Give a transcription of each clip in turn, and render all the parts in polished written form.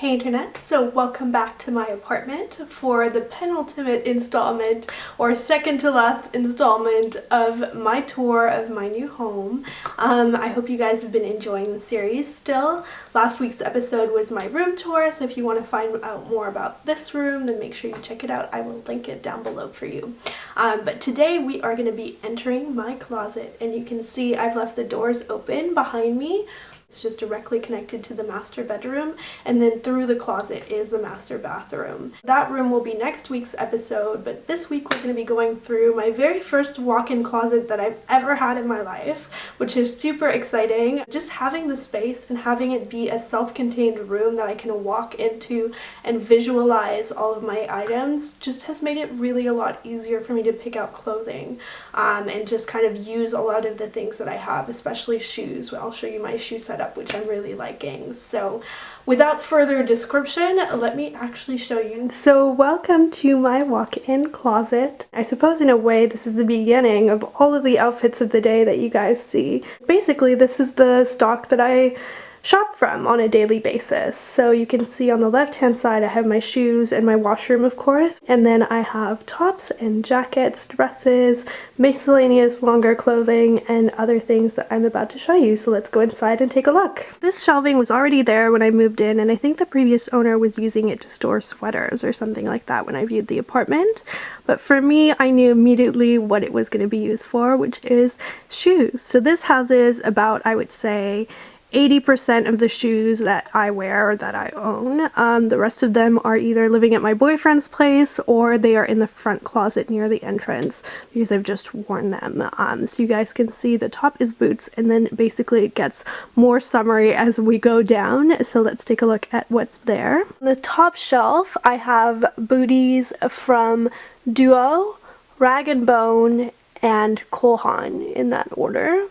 Hey internet, so welcome back to my apartment for the penultimate installment or second to last installment of my tour of my new home. I hope you guys have been enjoying the series still. Last week's episode was my room tour, so if you want to find out more about this room, then make sure you check it out. I will link it down below for you. But today we are going to be entering my closet, and you can see I've left the doors open behind me. It's just directly connected to the master bedroom, and then through the closet is the master bathroom. That room will be next week's episode, but this week we're going to be going through my very first walk-in closet that I've ever had in my life, which is super exciting. Just having the space and having it be a self-contained room that I can walk into and visualize all of my items just has made it really a lot easier for me to pick out clothing and just kind of use a lot of the things that I have, especially shoes. I'll show you my shoe setup, which I'm really liking. So without further description, let me actually show you. So welcome to my walk-in closet. I suppose in a way this is the beginning of all of the outfits of the day that you guys see. Basically, this is the stock that I shop from on a daily basis. So you can see on the left hand side I have my shoes and my washroom, of course, and then I have tops and jackets, dresses, miscellaneous longer clothing, and other things that I'm about to show you. So let's go inside and take a look. This shelving was already there when I moved in, and I think the previous owner was using it to store sweaters or something like that when I viewed the apartment. But for me, I knew immediately what it was going to be used for, which is shoes. So this houses about, I would say, 80% of the shoes that I wear or that I own. The rest of them are either living at my boyfriend's place or they are in the front closet near the entrance because I've just worn them. So you guys can see the top is boots, and then basically it gets more summery as we go down. So let's take a look at what's there. On the top shelf I have booties from Duo, Rag & Bone, and Cole Haan in that order.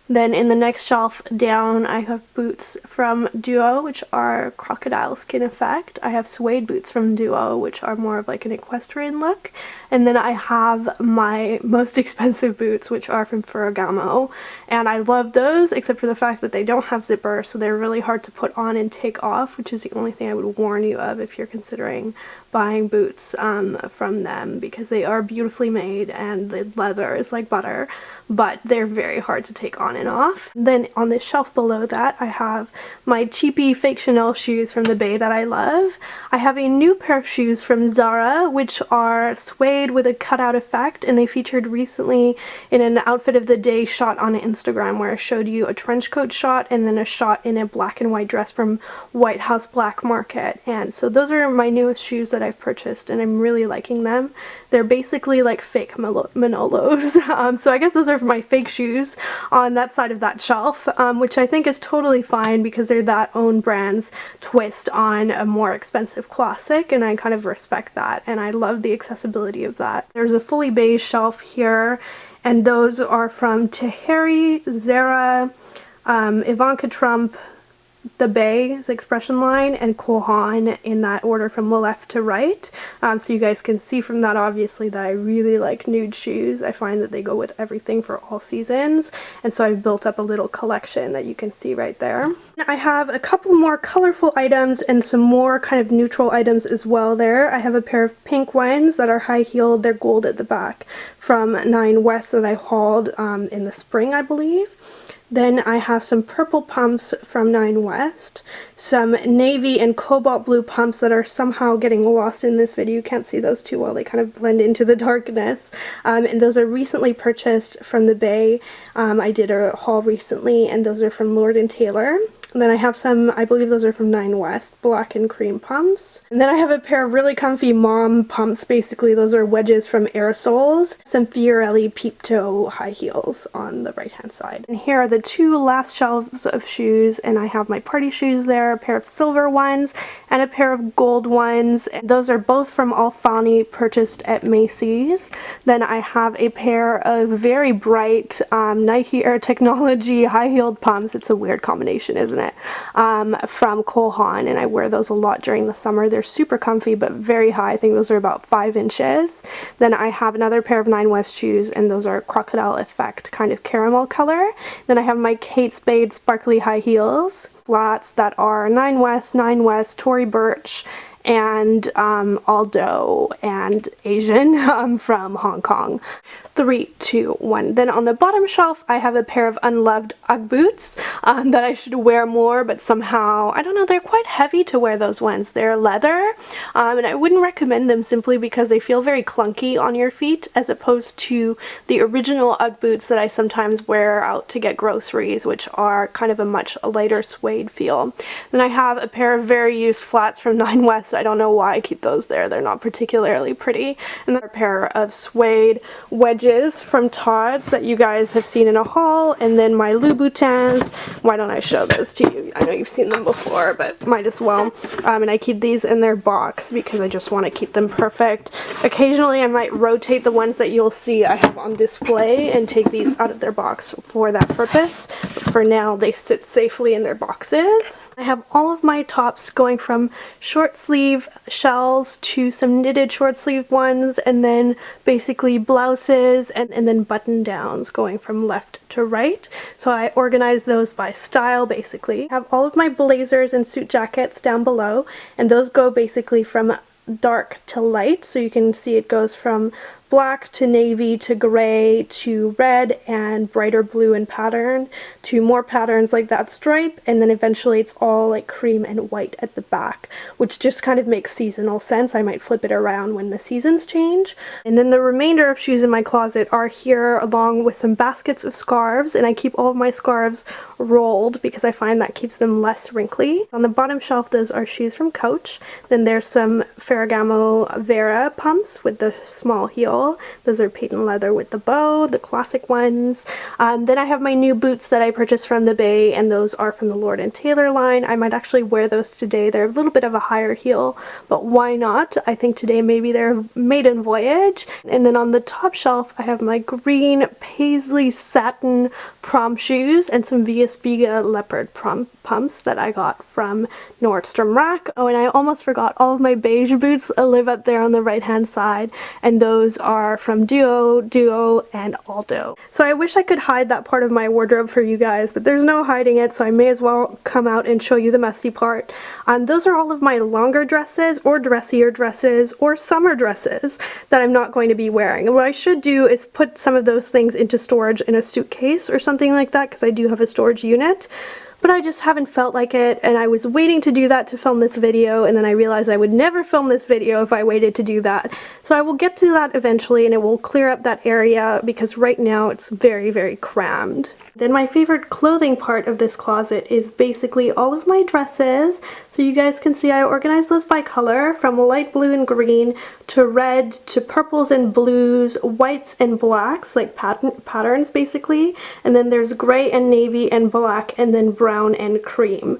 Then in the next shelf down I have boots from Duo, which are crocodile skin effect. I have suede boots from Duo, which are more of like an equestrian look. And then I have my most expensive boots, which are from Ferragamo. And I love those, except for the fact that they don't have zippers, so they're really hard to put on and take off, which is the only thing I would warn you of if you're considering buying boots from them, because they are beautifully made and the leather is like butter, but they're very hard to take on and off. Then on the shelf below that I have my cheapy fake Chanel shoes from the Bay that I love. I have a new pair of shoes from Zara, which are suede with a cutout effect, and they featured recently in an outfit of the day shot on Instagram where I showed you a trench coat shot and then a shot in a black and white dress from White House Black Market. And so those are my newest shoes that I've purchased, and I'm really liking them. They're basically like fake Manolos. So I guess those are my fake shoes on that side of that shelf, which I think is totally fine because they're that own brand's twist on a more expensive classic, and I kind of respect that, and I love the accessibility of that. There's a fully beige shelf here, and those are from Tahari, Zara, Ivanka Trump, the Bay's expression line, and Cole Haan in that order from left to right. So you guys can see from that obviously that I really like nude shoes. I find that they go with everything for all seasons, and so I've built up a little collection that you can see right there. I have a couple more colorful items and some more kind of neutral items as well there. I have a pair of pink ones that are high-heeled. They're gold at the back from 9 West that I hauled in the spring, I believe. Then I have some purple pumps from 9 West, some navy and cobalt blue pumps that are somehow getting lost in this video. You can't see those too well, they kind of blend into the darkness. And those are recently purchased from the Bay. I did a haul recently, and those are from Lord & Taylor. And then I have some, I believe those are from 9 West, black and cream pumps. And then I have a pair of really comfy mom pumps. Basically, those are wedges from Aerosols. Some Fiorelli peep toe high heels on the right hand side. And here are the two last shelves of shoes, and I have my party shoes there, a pair of silver ones and a pair of gold ones. And those are both from Alfani, purchased at Macy's. Then I have a pair of very bright Nike Air Technology high-heeled pumps. It's a weird combination, isn't it? From Cole Haan, and I wear those a lot during the summer. They're super comfy but very high. I think those are about 5 inches. Then I have another pair of 9 West shoes, and those are crocodile effect kind of caramel color. Then I have my Kate Spade sparkly high heels. flats that are 9 West, Tory Burch, and Aldo and Asian from Hong Kong. 3, 2, 1. Then on the bottom shelf, I have a pair of unloved Ugg boots that I should wear more, but somehow, I don't know, they're quite heavy to wear those ones. They're leather, and I wouldn't recommend them simply because they feel very clunky on your feet, as opposed to the original Ugg boots that I sometimes wear out to get groceries, which are kind of a much lighter suede feel. Then I have a pair of very used flats from 9 West. I don't know why I keep those there. They're not particularly pretty. And then a pair of suede wedges from Tod's that you guys have seen in a haul, and then my Louboutins. Why don't I show those to you? I know you've seen them before, but might as well. And I keep these in their box because I just want to keep them perfect. Occasionally I might rotate the ones that you'll see I have on display and take these out of their box for that purpose. But for now, they sit safely in their boxes. I have all of my tops going from short sleeve shells to some knitted short sleeve ones, and then basically blouses and then button downs going from left to right. So I organize those by style basically. I have all of my blazers and suit jackets down below, and those go basically from dark to light, so you can see it goes from black to navy to gray to red and brighter blue in pattern to more patterns like that stripe, and then eventually it's all like cream and white at the back, which just kind of makes seasonal sense. I might flip it around when the seasons change. And then the remainder of shoes in my closet are here along with some baskets of scarves, and I keep all of my scarves rolled because I find that keeps them less wrinkly. On the bottom shelf, those are shoes from Coach. Then there's some Ferragamo Vera pumps with the small heel. Those are patent leather with the bow, the classic ones. Then I have my new boots that I purchased from the Bay, and those are from the Lord & Taylor line. I might actually wear those today. They're a little bit of a higher heel, but why not? I think today maybe they're maiden voyage. And then on the top shelf, I have my green paisley satin prom shoes and some Via Spiga leopard prom pumps that I got from Nordstrom Rack. Oh, and I almost forgot, all of my beige boots live up there on the right hand side, and those are from Duo, and Aldo. So I wish I could hide that part of my wardrobe for you guys, but there's no hiding it, so I may as well come out and show you the messy part. Those are all of my longer dresses or dressier dresses or summer dresses that I'm not going to be wearing. And what I should do is put some of those things into storage in a suitcase or something like that, because I do have a storage unit. But I just haven't felt like it, and I was waiting to do that to film this video, and then I realized I would never film this video if I waited to do that. So I will get to that eventually, and it will clear up that area because right now it's very, very crammed. Then my favorite clothing part of this closet is basically all of my dresses. So you guys can see I organized those by color, from light blue and green to red to purples and blues, whites and blacks, like patterns basically. And then there's gray and navy and black, and then brown and cream.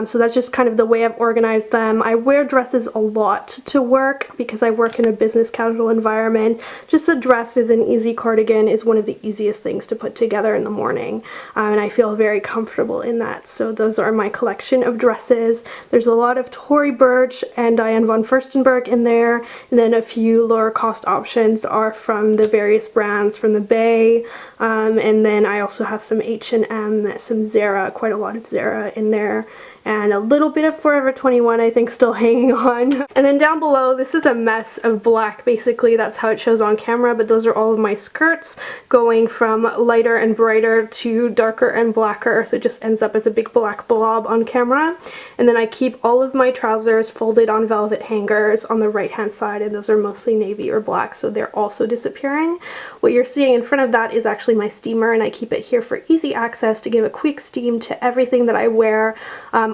So that's just kind of the way I've organized them. I wear dresses a lot to work because I work in a business casual environment. Just a dress with an easy cardigan is one of the easiest things to put together in the morning. And I feel very comfortable in that. So those are my collection of dresses. There's a lot of Tory Burch and Diane von Furstenberg in there, and then a few lower cost options are from the various brands from the Bay, and then I also have some H&M, some Zara, quite a lot of Zara in there, and a little bit of Forever 21 I think still hanging on. And then down below, this is a mess of black basically, that's how it shows on camera, but those are all of my skirts going from lighter and brighter to darker and blacker, so it just ends up as a big black blob on camera. And then I keep all of my trousers folded on velvet hangers on the right hand side, and those are mostly navy or black, so they're also disappearing. What you're seeing in front of that is actually my steamer, and I keep it here for easy access to give a quick steam to everything that I wear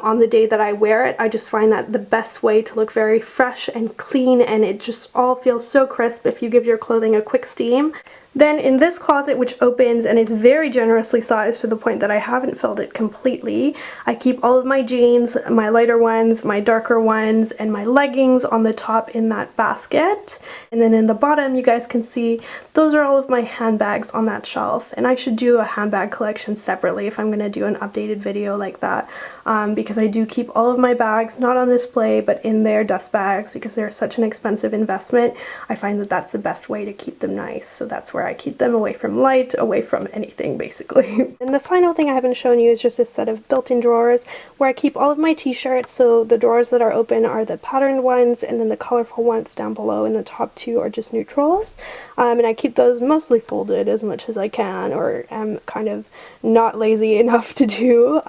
on the day that I wear it. I just find that the best way to look very fresh and clean, and it just all feels so crisp if you give your clothing a quick steam. Then in this closet, which opens and is very generously sized to the point that I haven't filled it completely, I keep all of my jeans, my lighter ones, my darker ones, and my leggings on the top in that basket. And then in the bottom, you guys can see those are all of my handbags on that shelf. And I should do a handbag collection separately if I'm going to do an updated video like that, because I do keep all of my bags not on display but in their dust bags because they're such an expensive investment. I find that that's the best way to keep them nice, so that's where where I keep them away from light, away from anything basically. And the final thing I haven't shown you is just a set of built-in drawers where I keep all of my t-shirts. So the drawers that are open are the patterned ones, and then the colorful ones down below, and the top two are just neutrals. And I keep those mostly folded as much as I can, or am kind of not lazy enough to do.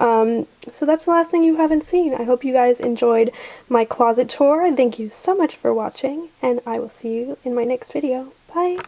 So that's the last thing you haven't seen. I hope you guys enjoyed my closet tour. Thank you so much for watching, and I will see you in my next video. Bye!